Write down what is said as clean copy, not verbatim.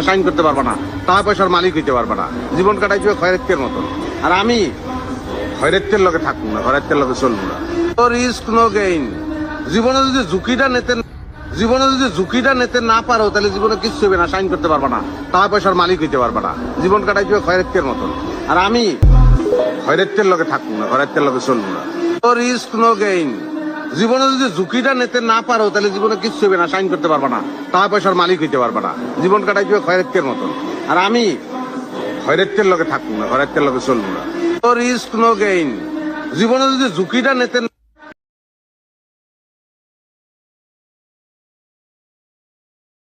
Sign করতে পারবা না, টাকা পয়সার মালিক হইতে পারবা না, জীবন কাটাইছো খয়রাতের মতন। আর আমি খয়রাতের লগে থাকবো না, খয়রাতের লগে চলবো না। Risk no gain. জীবনে যদি ঝুঁকিটা নিতে না পারো তাহলে জীবনে কিচ্ছু হবে না, সাইন করতে পারবা না, টাকা পয়সার মালিক হইতে পারবা না, জীবন কাটাইছো খয়রাতের মতন। আর আমি খয়রাতের লগে থাকবো না, খয়রাতের লগে চলবো না। Risk no gain. জীবনে যদি ঝুঁকিটা নিতে না পারো তাহলে জীবনে কিচ্ছু হবে না, সাইন করতে পারবা না, টাকা পয়সার মালিক হইতে পারবা না, জীবন কাটাইছো খয়রাতের মতন। আর আমি খয়রাতের লগে থাকবো না, খয়রাতের লগে চলবো না। Risk no gain. জীবনে যদি ঝুঁকিটা নিতে